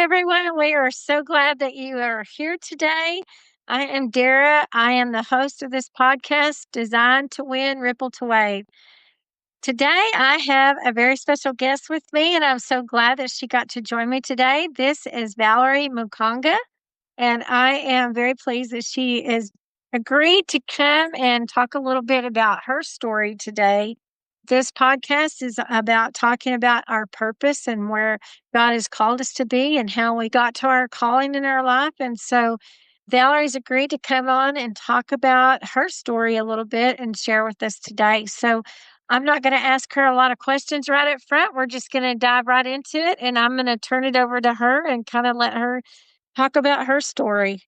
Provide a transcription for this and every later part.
everyone. We are so glad that you are here today. I am Dara. I am the host of this podcast, Designed to Win, Ripple to Wave. Today, I have a very special guest with me, and I'm so glad that she got to join me today. This is Valerie Mukanga, and I am very pleased that she has agreed to come and talk a little bit about her story today. This podcast is about talking about our purpose and where God has called us to be and how we got to our calling in our life. And so Valerie's agreed to come on and talk about her story a little bit and share with us today. So I'm not going to ask her a lot of questions right up front. We're just going to dive right into it. And I'm going to turn it over to her and kind of let her talk about her story.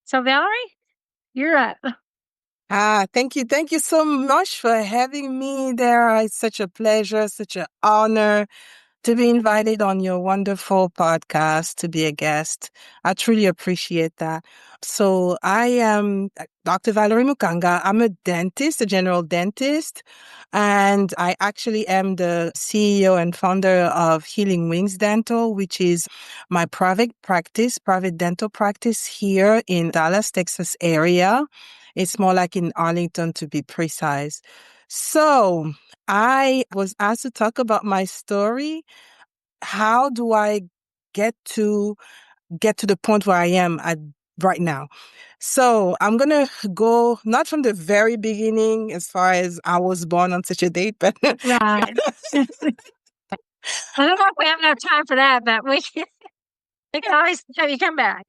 So, Valerie, you're up. Thank you. Thank you so much for having me there. It's such a pleasure, such an honor to be invited on your wonderful podcast to be a guest. I truly appreciate that. So I am Dr. Valerie Mukanga. I'm a dentist, a general dentist, and I actually am the CEO and founder of Healing Wings Dental, which is my private dental practice here in Dallas, Texas area. It's more like in Arlington to be precise. So I was asked to talk about my story. How do I get to the point where I am at right now? So I'm going to go not from the very beginning as far as I was born on such a date, but Right. I don't know if we have enough time for that, but we can always have you come back.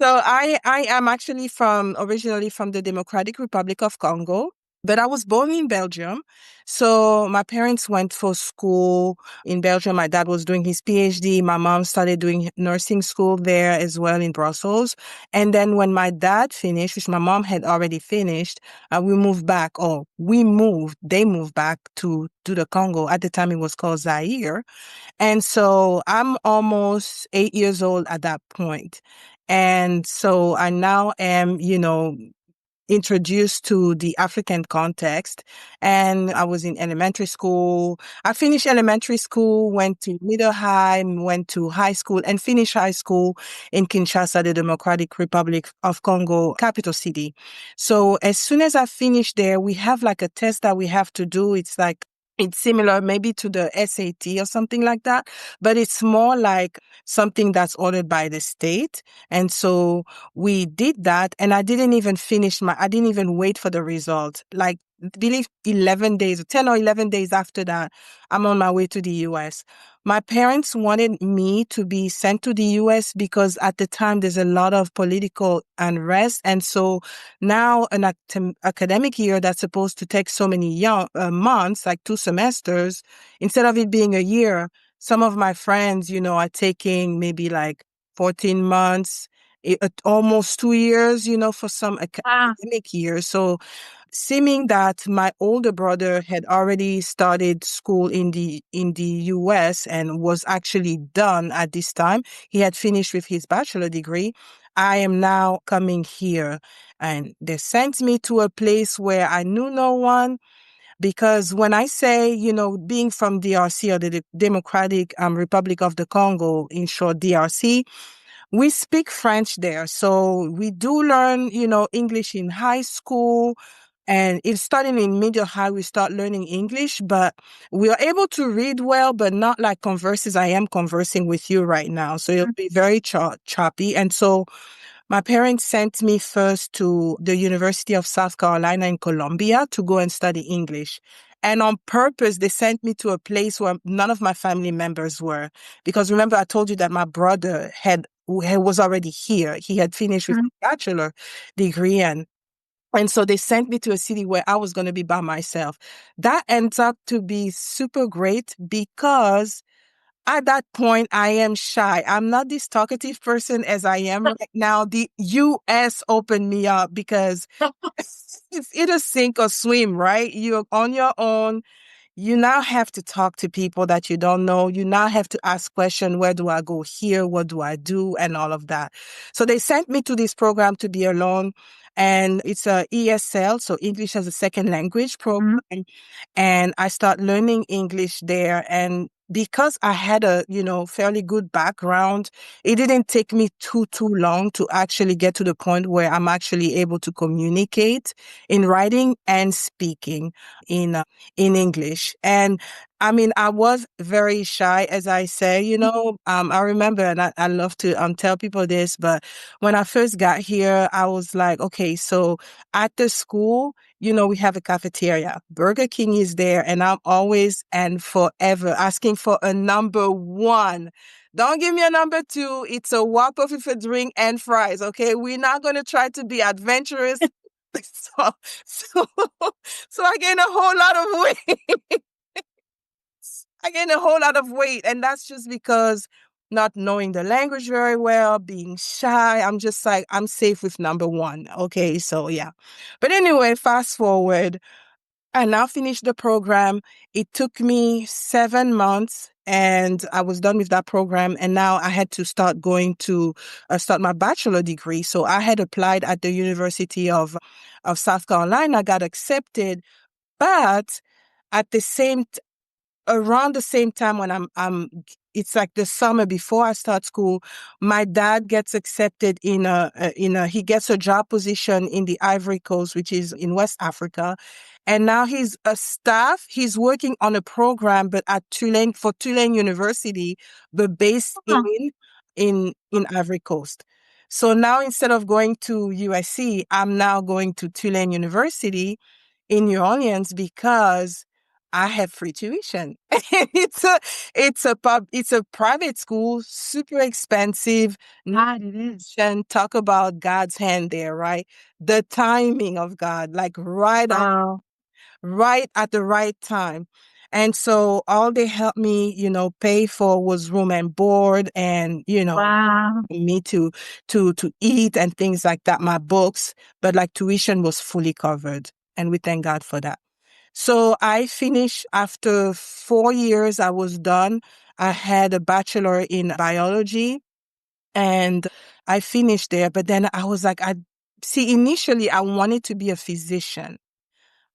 So I am actually originally from the Democratic Republic of Congo, but I was born in Belgium. So my parents went for school in Belgium. My dad was doing his PhD. My mom started doing nursing school there as well in Brussels. And then when my dad finished, which my mom had already finished, they moved back to the Congo. At the time it was called Zaire. And so I'm almost 8 years old at that point. And so I now am, introduced to the African context. And I was in elementary school. I finished elementary school, went to middle high, went to high school, and finished high school in Kinshasa, the Democratic Republic of Congo, capital city. So as soon as I finished there, we have like a test that we have to do. It's similar maybe to the SAT or something like that, but it's more like something that's ordered by the state. And so we did that, and I didn't even wait for the result. Like, I believe 10 or 11 days after that, I'm on my way to the US. My parents wanted me to be sent to the US because at the time there's a lot of political unrest. And so now an academic year that's supposed to take so many months, like 2 semesters, instead of it being a year, some of my friends, are taking maybe like 14 months, almost 2 years, for some academic years. So seeming that my older brother had already started school in the US and was actually done at this time, he had finished with his bachelor degree. I am now coming here, and they sent me to a place where I knew no one. Because when I say, being from DRC, or the Democratic Republic of the Congo, in short, DRC, we speak French there. So we do learn, English in high school. And it's starting in middle high, we start learning English, but we are able to read well, but not like converse as I am conversing with you right now. So it'll be very choppy. And so my parents sent me first to the University of South Carolina in Columbia to go and study English. And on purpose, they sent me to a place where none of my family members were. Because remember, I told you that my brother was already here. He had finished with a bachelor degree, and so they sent me to a city where I was going to be by myself. That ends up to be super great because at that point, I am shy. I'm not this talkative person as I am right now. The US opened me up because it's either sink or swim, right? You're on your own. You now have to talk to people that you don't know. You now have to ask questions. Where do I go here? What do I do? And all of that. So they sent me to this program to be alone. And it's a ESL, so English as a second language program. And I start learning English there. And because I had a, fairly good background, it didn't take me too long to actually get to the point where I'm actually able to communicate in writing and speaking in, uh, in English. And I mean, I was very shy, as I say, I remember, and I love to tell people this, but when I first got here, I was like, okay, so at the school, we have a cafeteria. Burger King is there, and I'm always and forever asking for a number one. Don't give me a number two. It's a Whopper with a drink and fries. Okay, we're not going to try to be adventurous. So, so, so I gained a whole lot of weight. I gained a whole lot of weight, and that's just because not knowing the language very well, being shy. I'm just like, I'm safe with number one. Okay, so yeah. But anyway, fast forward. I now finished the program. It took me 7 months and I was done with that program. And now I had to start going to start my bachelor degree. So I had applied at the University of South Carolina, got accepted. But at the same around the same time when it's like the summer before I start school, my dad gets accepted he gets a job position in the Ivory Coast, which is in West Africa. And now he's working on a program, but at Tulane University, but based Oh, in Ivory Coast. So now instead of going to USC, I'm now going to Tulane University in New Orleans because I have free tuition. It's a private school, super expensive. No God, it is. tuition. Talk about God's hand there, right? The timing of God, like Wow. right at the right time. And so all they helped me, pay for was room and board and, Wow. me to eat and things like that, my books, but like tuition was fully covered. And we thank God for that. So I finished after 4 years, I was done. I had a bachelor in biology and I finished there. But then I was like, initially I wanted to be a physician.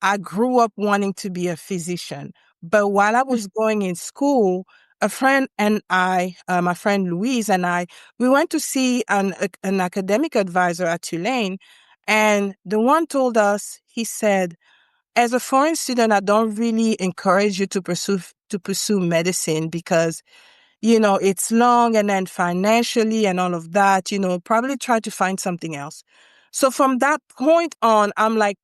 I grew up wanting to be a physician. But while I was going in school, a friend and my friend Louise and I, we went to see an academic advisor at Tulane. And the one told us, he said, as a foreign student, I don't really encourage you to pursue medicine because, it's long and then financially and all of that, probably try to find something else. So from that point on, I'm like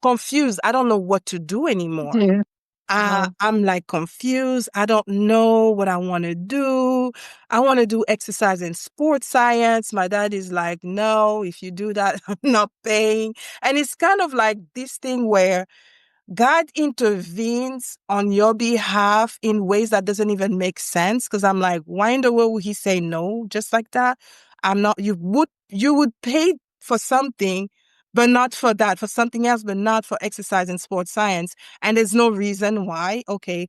confused. I don't know what to do anymore. Do. Wow. I'm like confused. I don't know what I want to do. I want to do exercise and sports science. My dad is like, no, if you do that, I'm not paying. And it's kind of like this thing where God intervenes on your behalf in ways that doesn't even make sense. Cause I'm like, why in the world would he say no just like that? You would pay for something, but not for that, for something else, but not for exercise and sports science. And there's no reason why. Okay.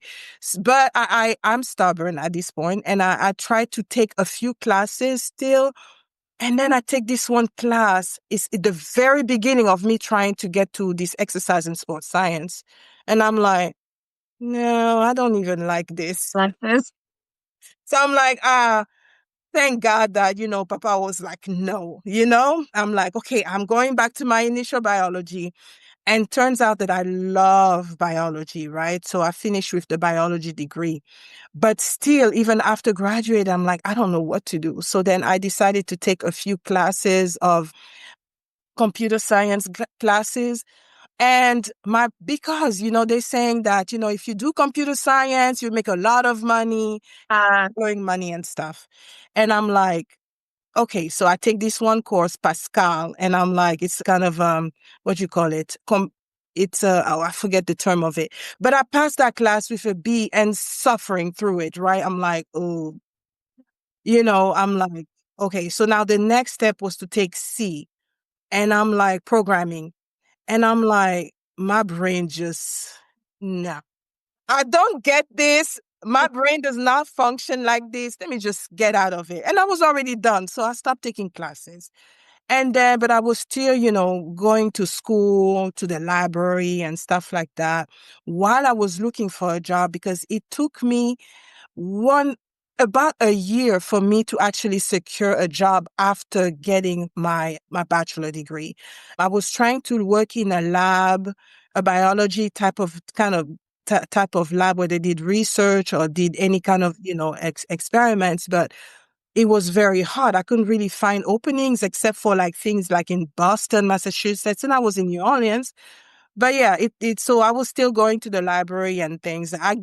But I'm stubborn at this point and I try to take a few classes still and then I take this one class. It's at the very beginning of me trying to get to this exercise and sports science. And I'm like, no, I don't even like this. Like this. So I'm like, thank God that, Papa was like, no, I'm like, okay, I'm going back to my initial biology. And turns out that I love biology, right? So I finished with the biology degree. But still, even after graduating, I'm like, I don't know what to do. So then I decided to take a few classes of computer science classes. And because, they're saying that, if you do computer science, you make a lot of money, Uh, blowing money and stuff. And I'm like, okay, so I take this one course, Pascal, and I'm like, it's kind of, what you call it? I forget the term of it, but I passed that class with a B and suffering through it, right? I'm like, oh, I'm like, okay, so now the next step was to take C and I'm like programming and I'm like, my brain just, no, I don't get this. My brain does not function like this. Let me just get out of it. And I was already done. So I stopped taking classes. And then, but I was still, going to school, to the library and stuff like that while I was looking for a job because it took me one about a year for me to actually secure a job after getting my bachelor degree. I was trying to work in a lab, a biology type of lab where they did research or did any kind of, experiments, but it was very hard. I couldn't really find openings except for like things like in Boston, Massachusetts, and I was in New Orleans. But yeah, so I was still going to the library and things. I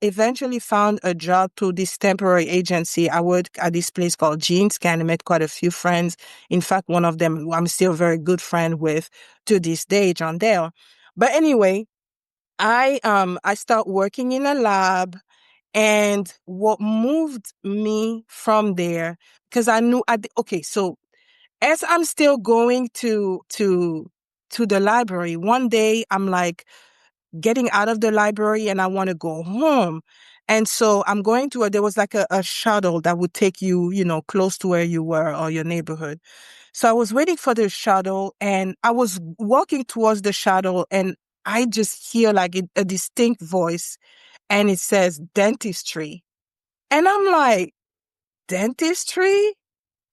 eventually found a job through this temporary agency. I worked at this place called GeneScan. I met quite a few friends. In fact, one of them I'm still a very good friend with to this day, John Dale. But anyway, I start working in a lab, and what moved me from there, because I knew okay, so as I'm still going to the library, one day I'm like getting out of the library and I want to go home. And so I'm going to there was like a shuttle that would take you, close to where you were or your neighborhood. So I was waiting for the shuttle and I was walking towards the shuttle and I just hear like a distinct voice and it says dentistry. And I'm like, dentistry?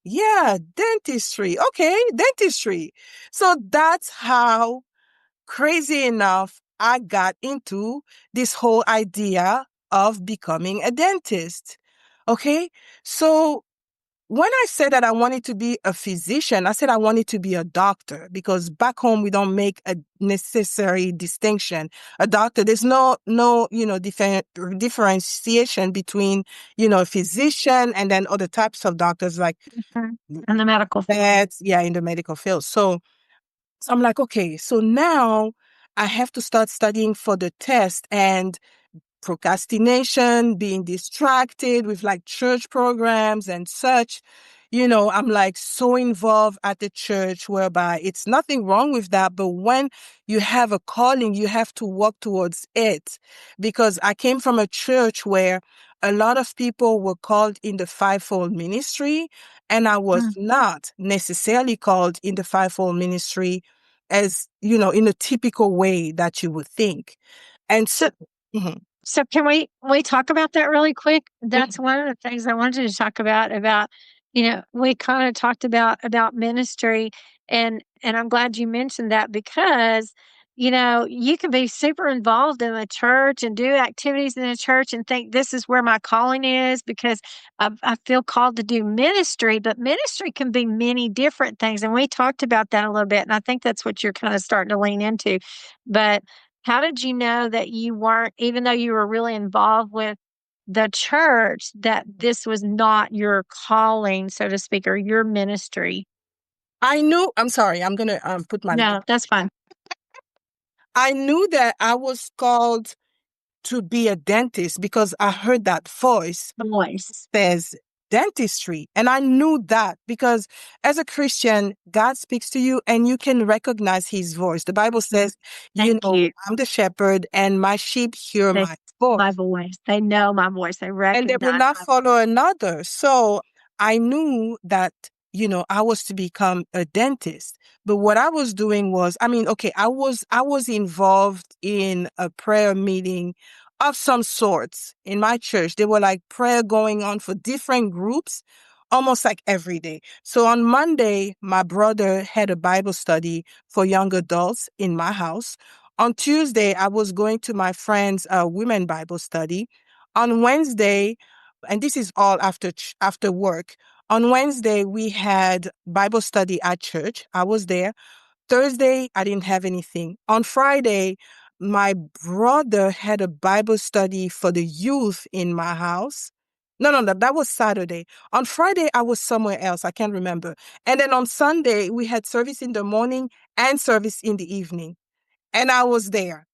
Yeah, dentistry. Okay, dentistry. So that's how, crazy enough, I got into this whole idea of becoming a dentist. Okay, so when I said that I wanted to be a physician, I said I wanted to be a doctor because back home we don't make a necessary distinction. A doctor, there's no differentiation between a physician and then other types of doctors like Mhm. In the medical field. vets, yeah, in the medical field. So I'm like, okay, so now I have to start studying for the test, and procrastination, being distracted with like church programs and such. I'm like so involved at the church whereby it's nothing wrong with that. But when you have a calling, you have to work towards it. Because I came from a church where a lot of people were called in the fivefold ministry, and I was Mm. not necessarily called in the fivefold ministry as, in a typical way that you would think. And so, So mhm, So can we talk about that really quick? That's mhm. one of the things I wanted to talk about, we kind of talked about ministry, and I'm glad you mentioned that because, you can be super involved in the church and do activities in the church and think this is where my calling is because I feel called to do ministry, but ministry can be many different things. And we talked about that a little bit. And I think that's what you're kind of starting to lean into. But how did you know that you weren't, even though you were really involved with the church, that this was not your calling, so to speak, or your ministry? I'm sorry, I'm gonna put my mic. No, that's fine. I knew that I was called to be a dentist because I heard that voice Voice. says dentistry. And I knew that because as a Christian, God speaks to you and you can recognize his voice. The Bible says, Thank you. I'm the shepherd and my sheep hear They my voice my voice. They know my voice. They and they will recognize not my follow another. So I knew that, I was to become a dentist. But what I was doing was, I mean, okay, I was involved in a prayer meeting of some sorts in my church. There were like prayer going on for different groups almost like every day. So on Monday, my brother had a Bible study for young adults in my house. On Tuesday, I was going to my friend's women Bible study. On Wednesday, and this is all after work. On Wednesday, we had Bible study at church. I was there. Thursday, I didn't have anything. On Friday, my brother had a Bible study for the youth in my house. No, that was Saturday. On Friday, I was somewhere else. I can't remember. And then on Sunday, we had service in the morning and service in the evening. And I was there.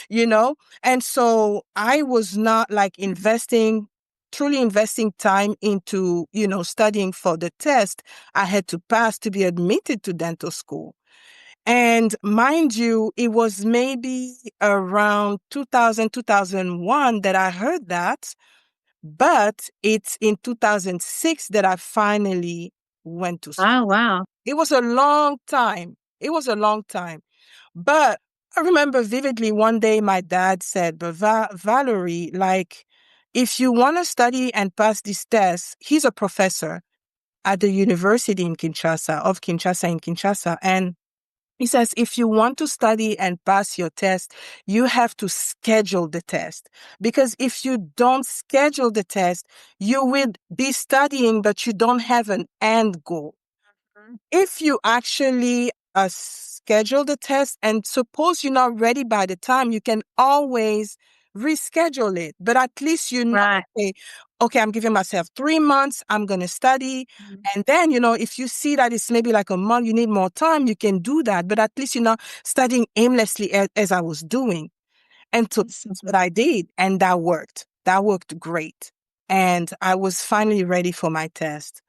you know? And so I was not like truly investing time into, studying for the test I had to pass to be admitted to dental school. And mind you, it was maybe around 2000, 2001 that I heard that, but it's in 2006 that I finally went to school. Oh, wow. It was a long time. It was a long time. But I remember vividly one day my dad said, but Valerie, like, if you want to study and pass this test, he's a professor at the university in Kinshasa. And he says, if you want to study and pass your test, you have to schedule the test. Because if you don't schedule the test, you will be studying, but you don't have an end goal. Mhm. If you actually schedule the test and suppose you're not ready by the time, you can always reschedule it. But at least you know, Right. okay, I'm giving myself 3 months, I'm going to study. Mhm. And then, if you see that it's maybe like a month, you need more time, you can do that. But at least you're not studying aimlessly as I was doing. And so Yes. that's what I did. And that worked. That worked great. And I was finally ready for my test.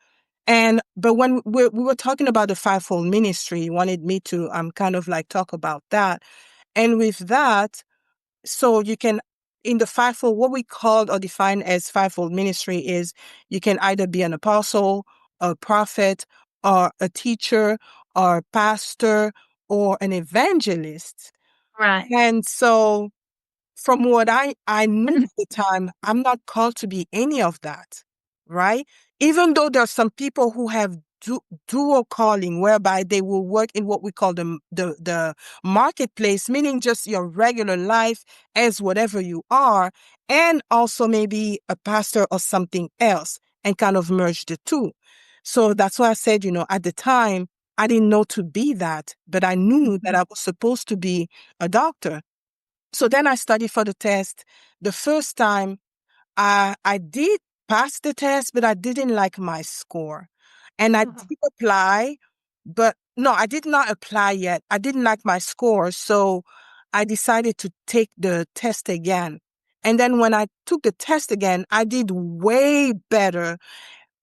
But when we were talking about the fivefold ministry, you wanted me to kind of like talk about that. And with that, so you can, in the fivefold, what we call or define as fivefold ministry is you can either be an apostle, a prophet, or a teacher, or a pastor, or an evangelist. Right. And so from what I knew at the time, I'm not called to be any of that, right? Even though there are some people who have dual calling, whereby they will work in what we call the marketplace, meaning just your regular life as whatever you are, and also maybe a pastor or something else, and kind of merge the two. So that's why I said, at the time, I didn't know to be that, but I knew that Mhm. I was supposed to be a doctor. So then I studied for the test. The first time I did pass the test, but I didn't like my score. And I did apply, but no, I did not apply yet. I didn't like my score. So I decided to take the test again. And then when I took the test again, I did way better,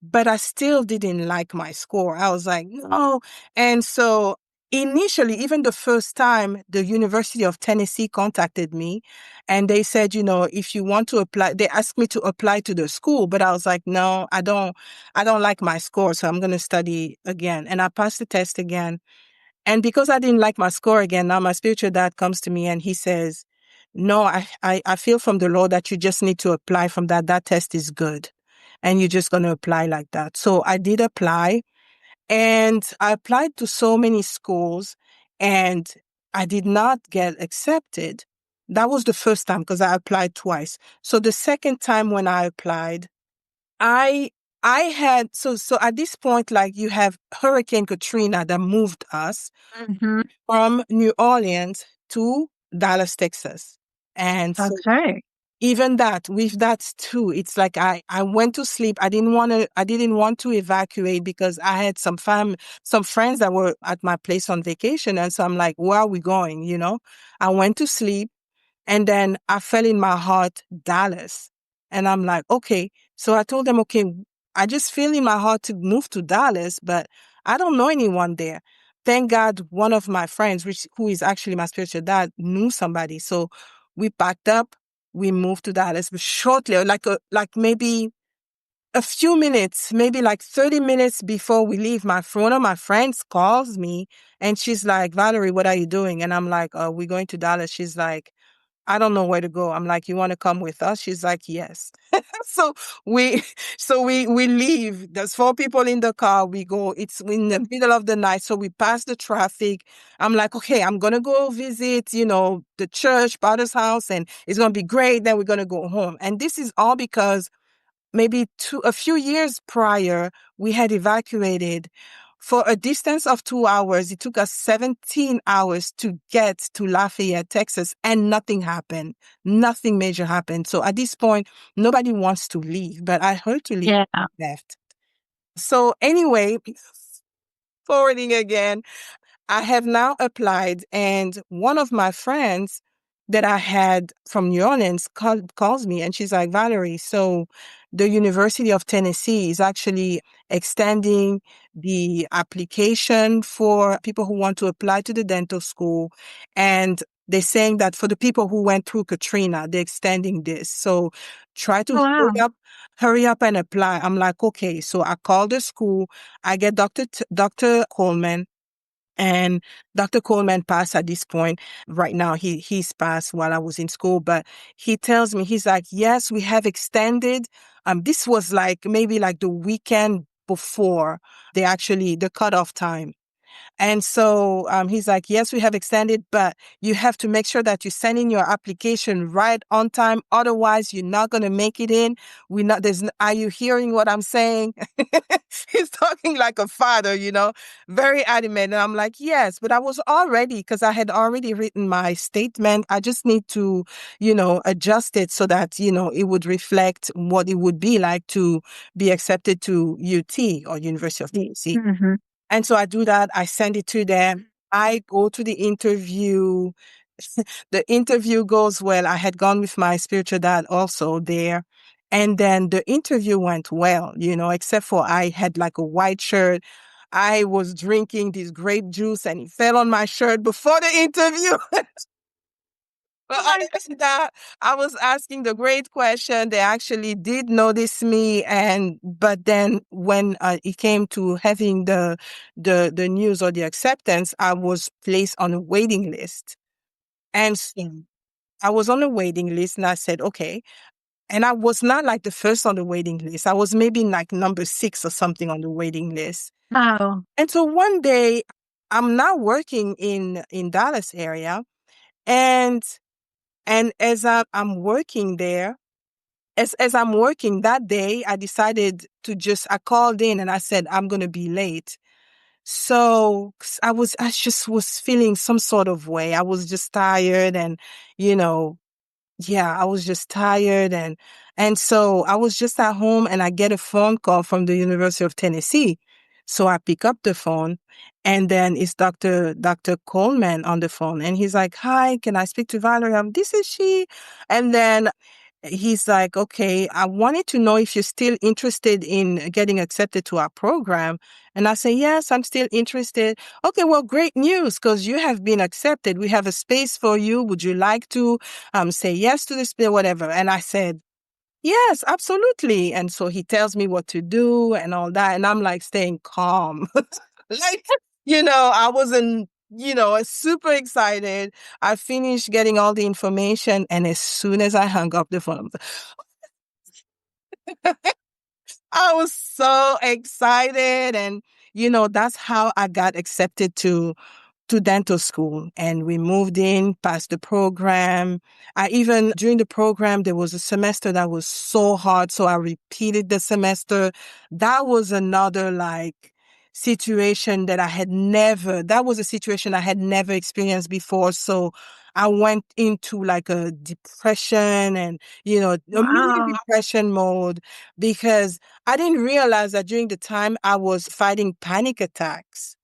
but I still didn't like my score. I was like, no. And so initially, even the first time, the University of Tennessee contacted me and they said, if you want to apply, they asked me to apply to the school, but I was like, no, I don't like my score. So I'm going to study again. And I passed the test again. And because I didn't like my score again, now my spiritual dad comes to me and he says, no, I feel from the Lord that you just need to apply from that. That test is good. And you're just going to apply like that. So I did apply and I applied to so many schools and I did not get accepted. That was the first time because I applied twice. So the second time when I applied, I I had so at this point, like you have Hurricane Katrina that moved us Mhm. from New Orleans to Dallas, Texas. And so Okay. even that, with that too, it's like I went to sleep. I didn't want to evacuate because I had some friends that were at my place on vacation. And so I'm like, where are we going? I went to sleep and then I felt in my heart, Dallas. And I'm like, okay. So I told them, okay, I just feel in my heart to move to Dallas, but I don't know anyone there. Thank God one of my friends, who is actually my spiritual dad, knew somebody. So we packed up, we moved to Dallas. But shortly, like maybe a few minutes, maybe like 30 minutes before we leave, one of my friends calls me and she's like, Valerie, what are you doing? And I'm like, we're going to Dallas. She's like, I don't know where to go. I'm like, you want to come with us? She's like, yes. so we, so we leave. There's 4 people in the car. We go, it's in the middle of the night. So we pass the traffic. I'm like, okay, I'm going to go visit, the church, Father's house, and it's going to be great. Then we're going to go home. And this is all because maybe a few years prior, we had evacuated for a distance of 2 hours. It took us 17 hours to get to Lafayette, Texas, and nothing happened. Nothing major happened. So at this point, nobody wants to leave, but I heard to leave, Yeah. left. So anyway, forwarding again, I have now applied, and one of my friends that I had from New Orleans calls me, and she's like, Valerie, so the University of Tennessee is actually extending the application for people who want to apply to the dental school. And they're saying that for the people who went through Katrina, they're extending this. So try to Oh, wow. hurry up and apply. I'm like, okay. So I called the school. I get Dr. Coleman. And Dr. Coleman passed at this point. Right now, he's passed while I was in school, but he tells me, he's like, yes, we have extended. This was like maybe like the weekend before the cutoff time. And so he's like, yes, we have extended, but you have to make sure that you send in your application right on time. Otherwise, you're not going to make it in. Are you hearing what I'm saying? He's talking like a father, very adamant. And I'm like, yes, but I was already, because I had already written my statement. I just need to, adjust it so that, it would reflect what it would be like to be accepted to UT or University of Tennessee. Mm-hmm. And so I do that. I send it to them. I go to the interview. The interview goes well. I had gone with my spiritual dad also there. And then the interview went well, except for I had like a white shirt. I was drinking this grape juice and it fell on my shirt before the interview. But other than that, I was asking the great question. They actually did notice me, but then when it came to having the news or the acceptance, I was placed on a waiting list, and so I was on a waiting list, and I said, okay. And I was not like the first on the waiting list. I was maybe like number 6 or something on the waiting list. Oh, And so one day, I'm now working in Dallas area, and as I'm working there, as I'm working that day, I decided I called in and I said, I'm going to be late. So 'cause I just was feeling some sort of way. I was just tired and, you know, yeah, I was just tired and so I was just at home and I get a phone call from the University of Tennessee. So I pick up the phone and then it's Dr. Coleman on the phone and he's like, "Hi, can I speak to Valerie?" This is she. And then he's like, "Okay, I wanted to know if you're still interested in getting accepted to our program." And I say, "Yes, I'm still interested." "Okay, well, great news because you have been accepted. We have a space for you. Would you like to say yes to this bill, whatever?" And I said, "Yes, absolutely." And so he tells me what to do and all that. And I'm like staying calm. Like, I wasn't, super excited. I finished getting all the information. And as soon as I hung up the phone, I was so excited. And, that's how I got accepted to dental school and we moved in past the program. During the program, there was a semester that was so hard. So I repeated the semester. That was another situation that was a situation I had never experienced before. So I went into like a depression and, a mini wow. depression mode because I didn't realize that during the time I was fighting panic attacks.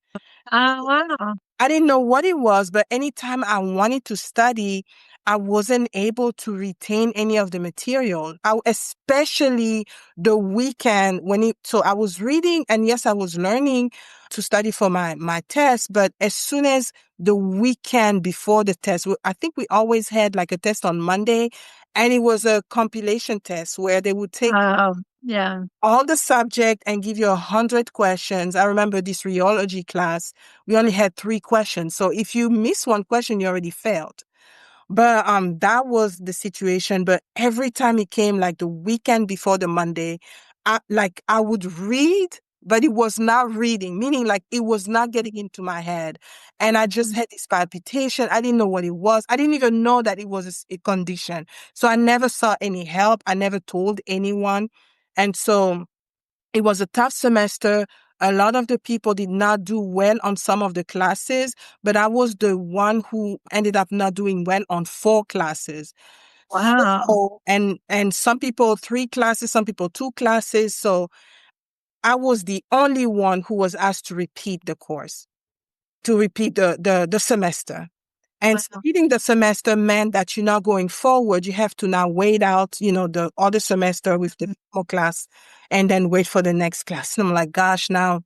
Oh, wow. I didn't know what it was, but anytime I wanted to study, I wasn't able to retain any of the material. Especially the weekend so I was reading and yes, I was learning to study for my test, but as soon as the weekend before the test, I think we always had like a test on Monday and it was a compilation test where they would take Oh, yeah. all the subject and give you 100 questions. I remember this rheology class. We only had 3 questions. So if you miss one question, you already failed. But that was the situation. But every time it came like the weekend before the Monday, I would read, but it was not reading, meaning like it was not getting into my head. And I just had this palpitation. I didn't know what it was. I didn't even know that it was a condition. So I never saw any help. I never told anyone. And so it was a tough semester. A lot of the people did not do well on some of the classes, but I was the one who ended up not doing well on 4 classes. Wow. So, and some people 3 classes, some people 2 classes. So I was the only one who was asked to repeat the course, to repeat the semester. And Wow. reading the semester meant that you're not going forward. You have to now wait out, the other semester with the normal class and then wait for the next class. And I'm like, gosh, now,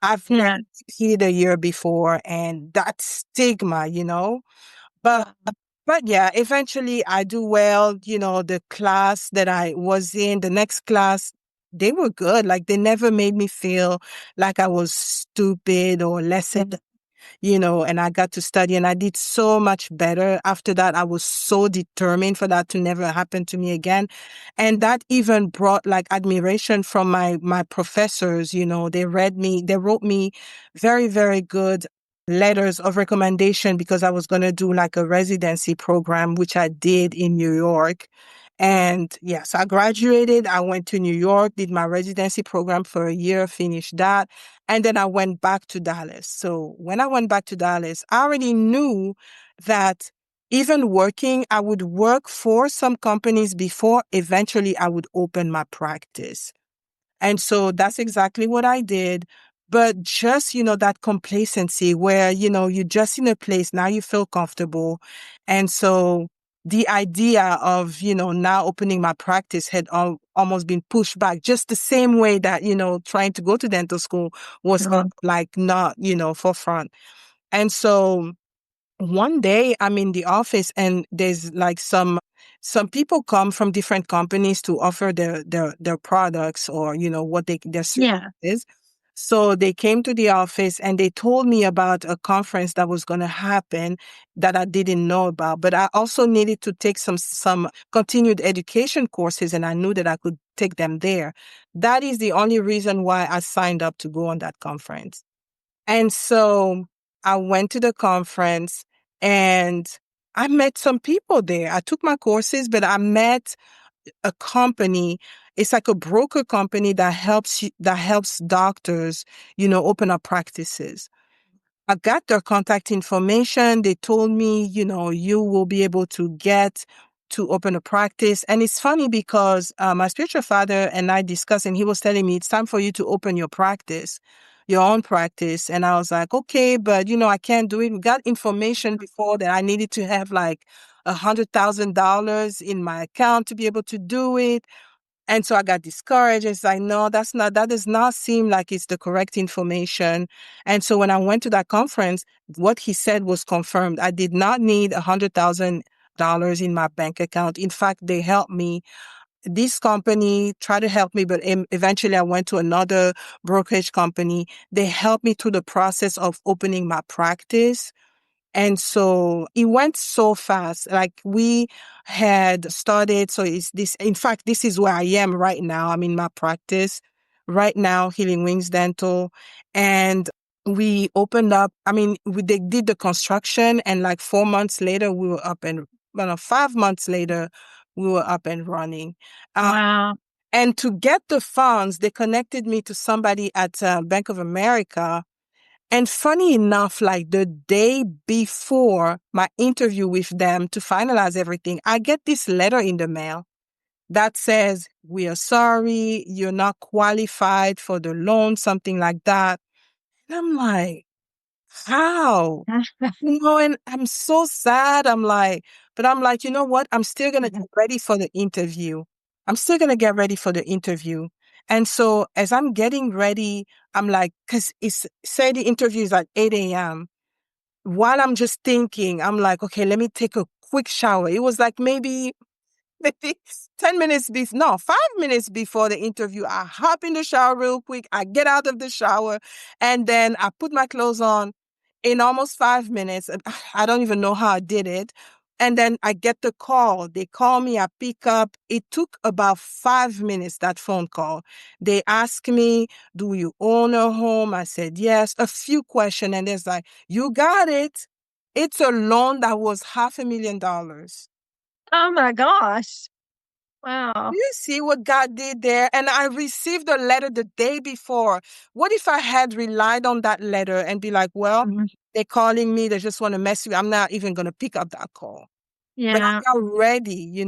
I've never Yeah. repeated a year before and that stigma. But, but yeah, eventually I do well, the class that I was in, the next class, they were good. Like they never made me feel like I was stupid or less than. and I got to study and I did so much better. After that, I was so determined for that to never happen to me again. And that even brought like admiration from my professors. They wrote me very, very good letters of recommendation because I was going to do like a residency program, which I did in New York. And yes, I graduated. I went to New York, did my residency program for a year, finished that. And then I went back to Dallas. So when I went back to Dallas, I already knew that even working, I would work for some companies before eventually I would open my practice. And so that's exactly what I did. But just, that complacency where, you're just in a place, now you feel comfortable. And so the idea of, now opening my practice had almost been pushed back just the same way that, trying to go to dental school was like not, forefront. And so one day I'm in the office and there's like some people come from different companies to offer their products or what their Yeah. services. So they came to the office and they told me about a conference that was going to happen that I didn't know about, but I also needed to take some continued education courses and I knew that I could take them there. That is the only reason why I signed up to go on that conference. And so I went to the conference and I met some people there. I took my courses, but I met a company. It's like a broker company that helps doctors, open up practices. I got their contact information. They told me, you will be able to get to open a practice. And it's funny because my spiritual father and I discussed, and he was telling me it's time for you to open your practice, your own practice. And I was like, okay, but I can't do it. We got information before that I needed to have like $100,000 in my account to be able to do it. And so I got discouraged. It's like, no, that does not seem like it's the correct information. And so when I went to that conference, what he said was confirmed. I did not need $100,000 in my bank account. In fact, they helped me. This company tried to help me, but eventually I went to another brokerage company. They helped me through the process of opening my practice. And so it went so fast. Like we had started. So in fact, this is where I am right now. I'm in my practice right now, Healing Wings Dental. And we opened up, they did the construction and like 4 months later, we were up and, 5 months later, we were up and running. Wow. And to get the funds, they connected me to somebody at Bank of America. And funny enough, like the day before my interview with them to finalize everything, I get this letter in the mail that says, we are sorry, you're not qualified for the loan, something like that. And I'm like, how? And I'm so sad. But I'm like, you know what? I'm still going to get ready for the interview. I'm still going to get ready for the interview. And so as I'm getting ready, I'm like, cause say the interview is at 8 a.m. While I'm just thinking, I'm like, okay, let me take a quick shower. It was like maybe 10 minutes before, no, 5 minutes before the interview, I hop in the shower real quick. I get out of the shower and then I put my clothes on in almost 5 minutes. I don't even know how I did it. And then I get the call. They call me, I pick up. It took about 5 minutes, that phone call. They ask me, do you own a home? I said, yes. A few questions. And there's like, you got it. It's a loan that was $500,000. Oh my gosh. Wow. You see what God did there? And I received a letter the day before. What if I had relied on that letter and be like, well, Mhm. they're calling me, they just want to mess with me. I'm not even going to pick up that call. But Yeah. I got ready,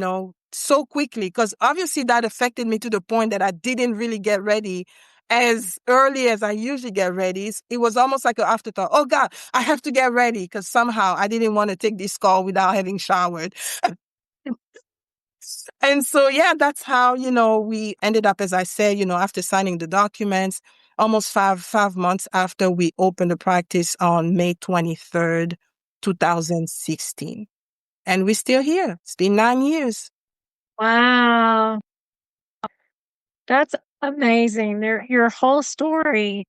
so quickly, because obviously that affected me to the point that I didn't really get ready as early as I usually get ready. It was almost like an afterthought. Oh God, I have to get ready because somehow I didn't want to take this call without having showered. And so, yeah, that's how, we ended up, as I said, after signing the documents, almost five months after we opened the practice on May 23rd, 2016. And we're still here. It's been 9 years. Wow. That's amazing. Your whole story.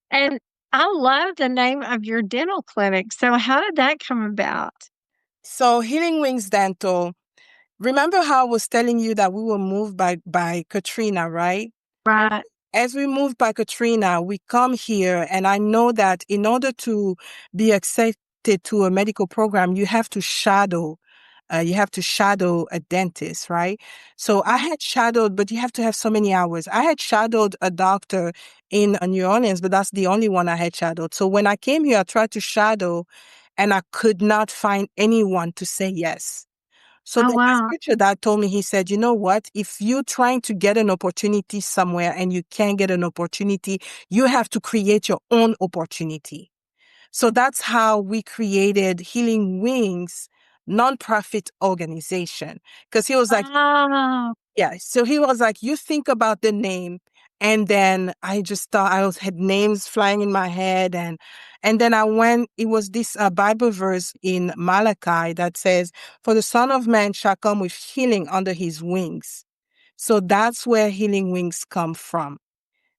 And I love the name of your dental clinic. So how did that come about? So Healing Wings Dental, remember how I was telling you that we were moved by Katrina, right? And Right. as we moved by Katrina, we come here, and I know that in order to be accepted to a medical program, you have to shadow. You have to shadow a dentist, right? So I had shadowed, but you have to have so many hours. I had shadowed a doctor in New Orleans, but that's the only one I had shadowed. So when I came here, I tried to shadow, and I could not find anyone to say yes. So Oh, then my wow. spiritual dad told me, he said, you know what? If you're trying to get an opportunity somewhere and you can't get an opportunity, you have to create your own opportunity. So that's how we created Healing Wings nonprofit organization. Because he was like, Oh, yeah. So he was like, you think about the name. And then I just thought had names flying in my head. And then it was this Bible verse in Malachi that says, for the Son of Man shall come with healing under his wings. So that's where Healing Wings come from,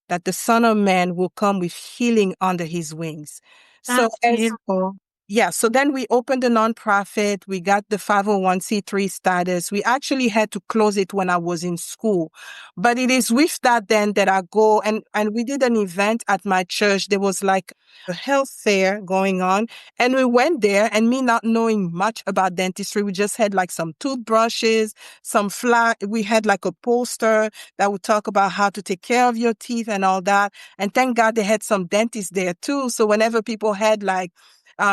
that the Son of Man will come with healing under his wings. So that's beautiful. yeah, so then we opened a nonprofit. We got the 501c3 status. We actually had to close it when I was in school. But it is with that then that I go and we did an event at my church. There was like a health fair going on. And we went there, and me not knowing much about dentistry, we just had like some toothbrushes, we had like a poster that would talk about how to take care of your teeth and all that. And thank God they had some dentists there too. So whenever people had like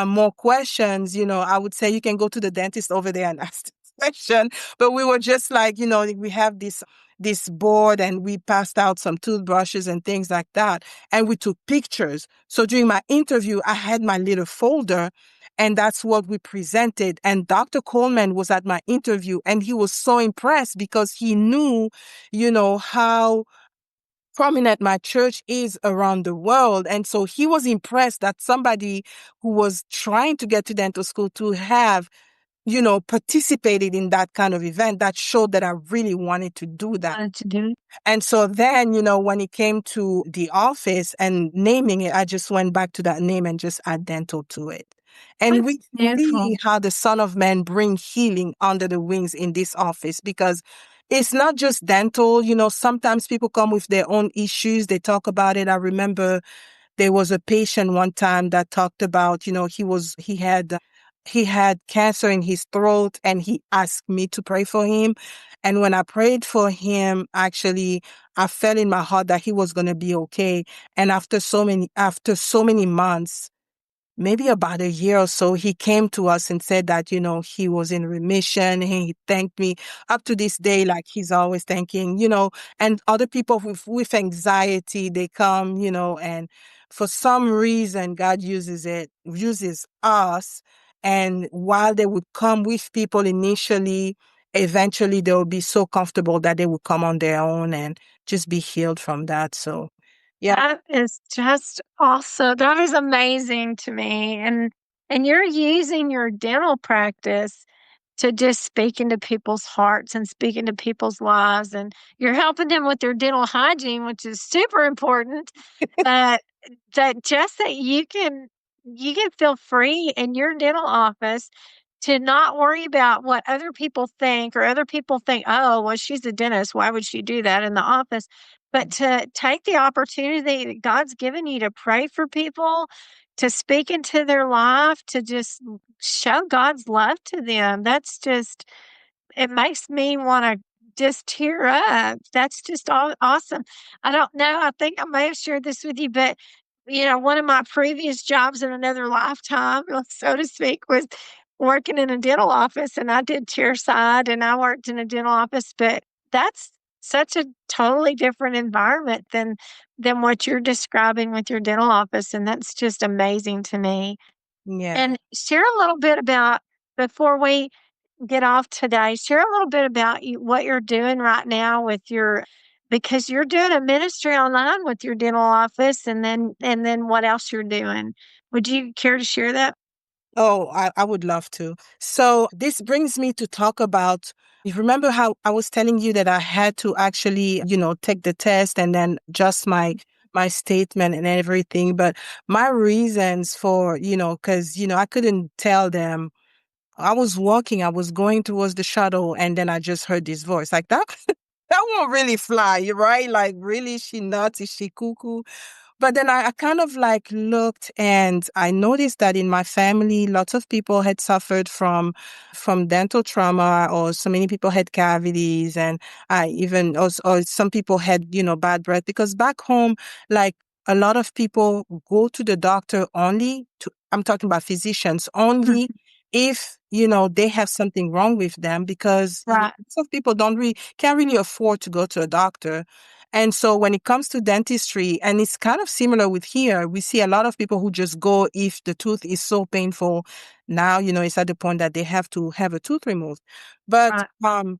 more questions, I would say you can go to the dentist over there and ask the question. But we were just like, we have this board, and we passed out some toothbrushes and things like that. And we took pictures. So during my interview, I had my little folder, and that's what we presented. And Dr. Coleman was at my interview, and he was so impressed because he knew, how prominent my church is around the world. And so he was impressed that somebody who was trying to get to dental school to have, participated in that kind of event. That showed that I really wanted to do that. Wanted to do. And so then, when it came to the office and naming it, I just went back to that name and just add dental to it. And That's we beautiful. see how the Son of Man bring healing under the wings in this office, because it's not just dental. Sometimes people come with their own issues. They talk about it. I remember there was a patient one time that talked about, he had cancer in his throat, and he asked me to pray for him. And when I prayed for him, actually, I felt in my heart that he was going to be okay. And after so many months, maybe about a year or so, he came to us and said that, he was in remission. He thanked me up to this day, like he's always thanking, and other people with anxiety, they come, and for some reason, God uses us. And while they would come with people initially, eventually they will be so comfortable that they will come on their own and just be healed from that. So, yeah. That is just awesome. That is amazing to me. And you're using your dental practice to just speak into people's hearts and speak into people's lives, and you're helping them with their dental hygiene, which is super important. But that just that you can feel free in your dental office to not worry about what other people think, or other people think, oh, well, she's a dentist. Why would she do that in the office? But to take the opportunity that God's given you to pray for people, to speak into their life, to just show God's love to them. That's just, it makes me wanna just tear up. That's just awesome. I don't know, I think I may have shared this with you, but, one of my previous jobs in another lifetime, so to speak, was working in a dental office, and I did chairside, and I worked in a dental office, but that's such a totally different environment than what you're describing with your dental office, and that's just amazing to me. Yeah. And share a little bit about, before we get off today, share a little bit about what you're doing right now with your, because you're doing a ministry online with your dental office, and then what else you're doing. Would you care to share that? Oh, I would love to. So this brings me to talk about, you remember how I was telling you that I had to actually, take the test and then just my my statement and everything. But my reasons for, because, I couldn't tell them. I was walking, I was going towards the shuttle, and then I just heard this voice like that. That won't really fly, right? Like, really, she nuts? Is she cuckoo? But then I kind of like looked and I noticed that in my family, lots of people had suffered from dental trauma, or so many people had cavities, and I even also, or some people had, bad breath, because back home, like a lot of people go to the doctor only to, I'm talking about physicians only Mhm. if, they have something wrong with them, because, Right. some people can't really afford to go to a doctor. And so when it comes to dentistry, and it's kind of similar with here, we see a lot of people who just go if the tooth is so painful. Now, it's at the point that they have to have a tooth removed. But Right.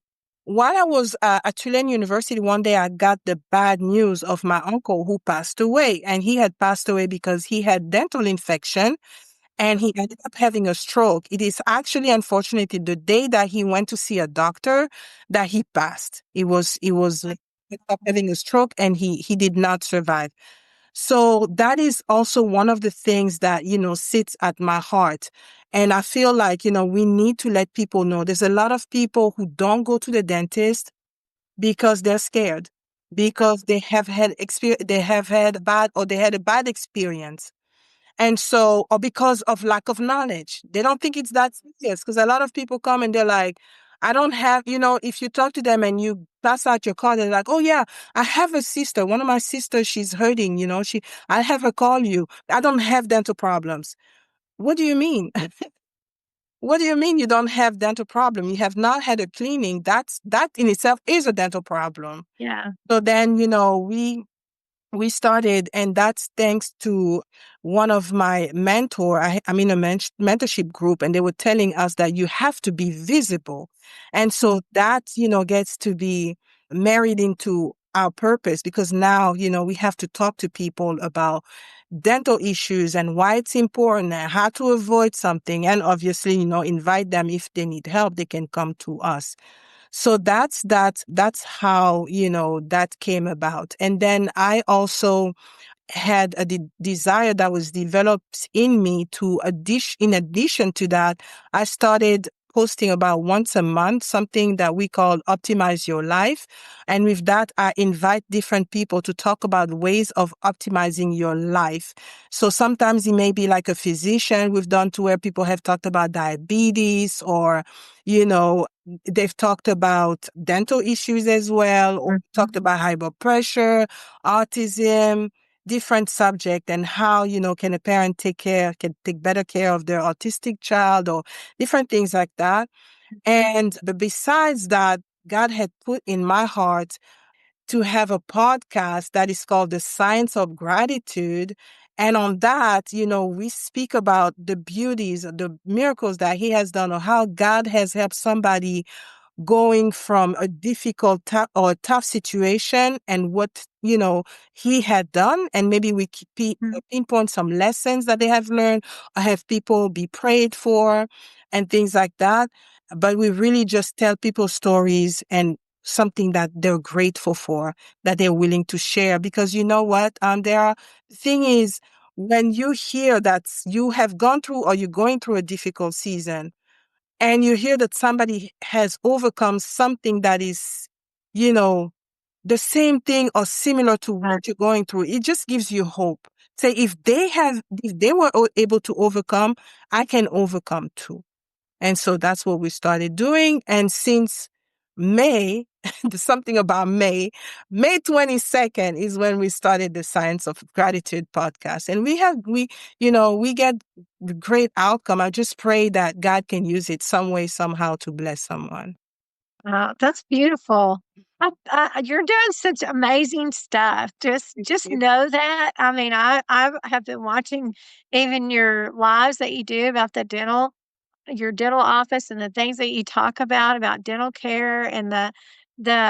while I was at Tulane University, one day I got the bad news of my uncle who passed away. And he had passed away because he had dental infection and he ended up having a stroke. It is actually, unfortunately, the day that he went to see a doctor that he passed. It was like, he ended up having a stroke, and he did not survive. So that is also one of the things that, sits at my heart. And I feel like, we need to let people know there's a lot of people who don't go to the dentist because they're scared, because they have had bad, or they had a bad experience. And so, or because of lack of knowledge, they don't think it's that serious. Because a lot of people come and they're like, I don't have, if you talk to them and you pass out your card, they're like, oh yeah, I have a sister. One of my sisters, she's hurting, I'll have her call you. I don't have dental problems. What do you mean? What do you mean you don't have dental problem? You have not had a cleaning. That in itself is a dental problem. Yeah. So then, we started, and that's thanks to one of my mentor. I'm in a mentorship group, and they were telling us that you have to be visible. And so that, gets to be married into our purpose, because now, we have to talk to people about dental issues and why it's important and how to avoid something. And obviously, invite them if they need help, they can come to us. So that's how, that came about. And then I also had a desire that was developed in me in addition to that, I started posting about once a month, something that we call Optimize Your Life. And with that, I invite different people to talk about ways of optimizing your life. So sometimes it may be like a physician we've done, to where people have talked about diabetes, or, they've talked about dental issues as well, or talked about high blood pressure, autism, different subject, and how, can a parent can take better care of their autistic child, or different things like that. But besides that, God had put in my heart to have a podcast that is called The Science of Gratitude. And on that, we speak about the beauties, the miracles that he has done, or how God has helped somebody going from a difficult or tough situation, and what, he had done. And maybe we pinpoint some lessons that they have learned, or have people be prayed for and things like that. But we really just tell people stories and something that they're grateful for, that they're willing to share. Because you know what? The thing is, when you hear that you have gone through, or you're going through a difficult season, and you hear that somebody has overcome something that is, you know, the same thing or similar to what you're going through, it just gives you hope. Say, if they were able to overcome, I can overcome too. And so that's what we started doing. And since May, there's something about May 22nd is when we started the Science of Gratitude podcast. And we get great outcome. I just pray that God can use it some way, somehow, to bless someone. That's beautiful. You're doing such amazing stuff. Just know that. I mean, I have been watching even your lives that you do about your dental office, and the things that you talk about dental care, and the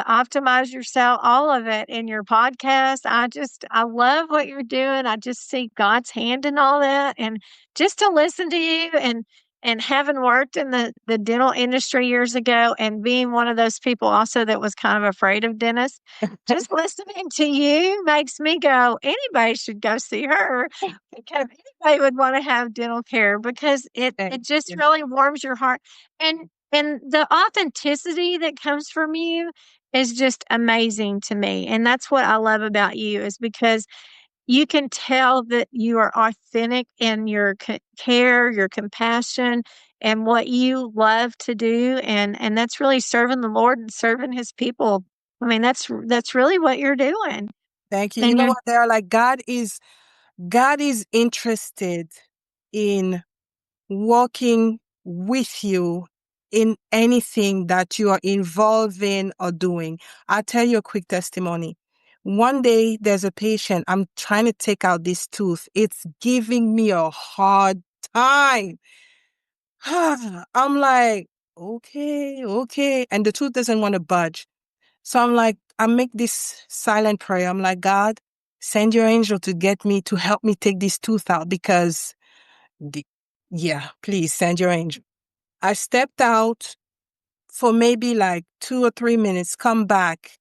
optimize yourself, all of it in your podcast. I love what you're doing. I just see God's hand in all that, and just to listen to you, and And having worked in the dental industry years ago and being one of those people also that was kind of afraid of dentists, just listening to you makes me go, anybody should go see her because anybody would want to have dental care because it Thank just you. really warms your heart. And the authenticity that comes from you is just amazing to me. And that's what I love about you is because you can tell that you are authentic in your care, your compassion, and what you love to do, and that's really serving the Lord and serving His people. I mean, that's really what you're doing, Thank you. You and know you're what? They're like God is interested in working with you in anything that you are involved in or doing. I'll tell you a quick testimony. One day there's a patient, I'm trying to take out this tooth. It's giving me a hard time. I'm like, okay, okay. And the tooth doesn't want to budge. So I'm like, I make this silent prayer. I'm like, God, send your angel to get me to help me take this tooth out because the- yeah, please send your angel. I stepped out for maybe like 2 or 3 minutes, come back,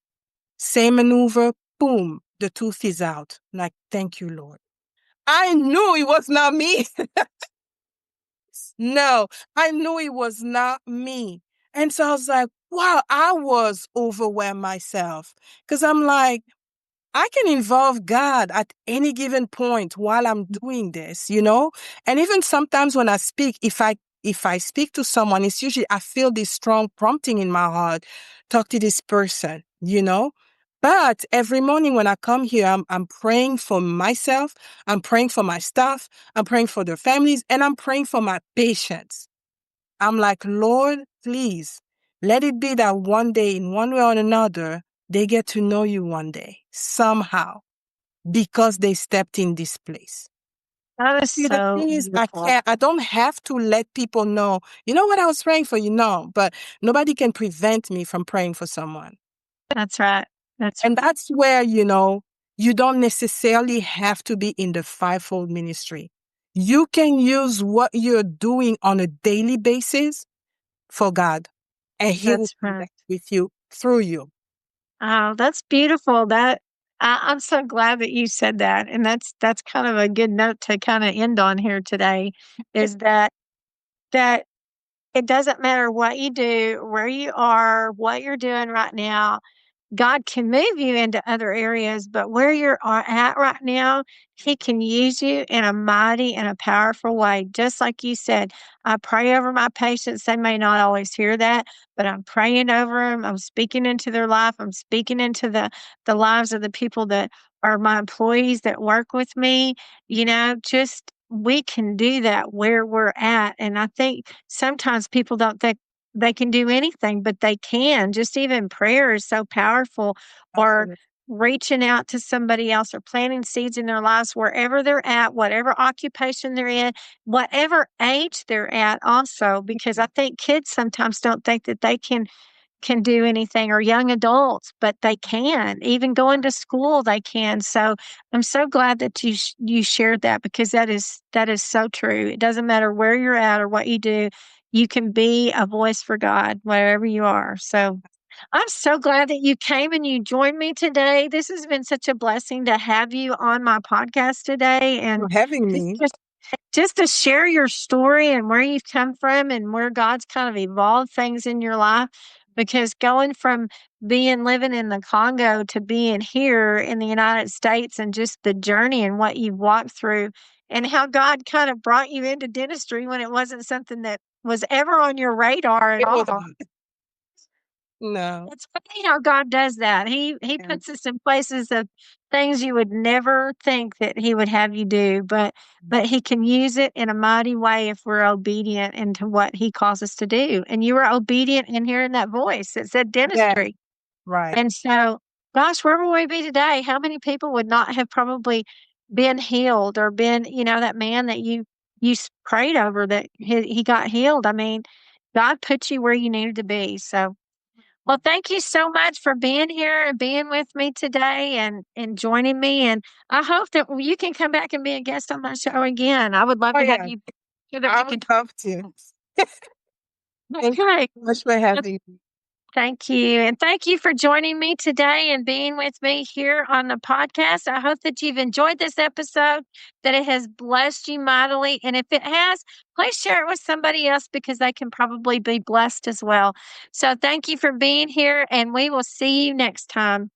same maneuver, boom, the tooth is out. Like, thank you, Lord. I knew it was not me. No, I knew it was not me. And so I was like, wow, I was overwhelmed myself because I'm like, I can involve God at any given point while I'm doing this, you know? And even sometimes when I speak, if I speak to someone, it's usually I feel this strong prompting in my heart, talk to this person, you know? But every morning when I come here, I'm praying for myself, I'm praying for my staff, I'm praying for their families, and I'm praying for my patients. I'm like, Lord, please, let it be that one day, in one way or another, they get to know you one day, somehow, because they stepped in this place. that is See, the so thing is, beautiful. I don't have to let people know, you know what I was praying for, but nobody can prevent me from praying for someone. That's right. That's And that's where, you don't necessarily have to be in the fivefold ministry. You can use what you're doing on a daily basis for God, and He will that's right. connect with you through you. Oh, that's beautiful. I'm so glad that you said that, and that's kind of a good note to kind of end on here today. Is that it doesn't matter what you do, where you are, what you're doing right now. God can move you into other areas, but where you're at right now, He can use you in a mighty and a powerful way. Just like you said, I pray over my patients. They may not always hear that, but I'm praying over them. I'm speaking into their life. I'm speaking into the lives of the people that are my employees that work with me. Just we can do that where we're at. And I think sometimes people don't think they can do anything, but they can. Just even prayer is so powerful, or Absolutely. reaching out to somebody else or planting seeds in their lives wherever they're at, whatever occupation they're in, whatever age they're at also, because I think kids sometimes don't think that they can do anything, or young adults, but they can. Even going to school, they can. So I'm so glad that you shared that because that is so true. It doesn't matter where you're at or what you do. You can be a voice for God wherever you are. So I'm so glad that you came and you joined me today. This has been such a blessing to have you on my podcast today, and For having just me. just just to share your story and where you've come from and where God's kind of evolved things in your life. Because going from being living in the Congo to being here in the United States, and just the journey and what you've walked through, and how God kind of brought you into dentistry when it wasn't something that was ever on your radar at It was all. no. It's funny how God does that. He Yeah. puts us in places of things you would never think that He would have you do, but He can use it in a mighty way if we're obedient into what He calls us to do. And you were obedient in hearing that voice that said Yeah. dentistry. Right. And so, gosh, where would we be today? How many people would not have probably been healed, or been, that man that you prayed over, that he got healed? I mean, God put you where you needed to be. So, well, thank you so much for being here and being with me today, and joining me. And I hope that you can come back and be a guest on my show again. I would love Oh to have yeah. you. so that I we would could. love to. Thank you Okay. so much for having me. Thank you. And thank you for joining me today and being with me here on the podcast. I hope that you've enjoyed this episode, that it has blessed you mightily. And if it has, please share it with somebody else because they can probably be blessed as well. So thank you for being here, and we will see you next time.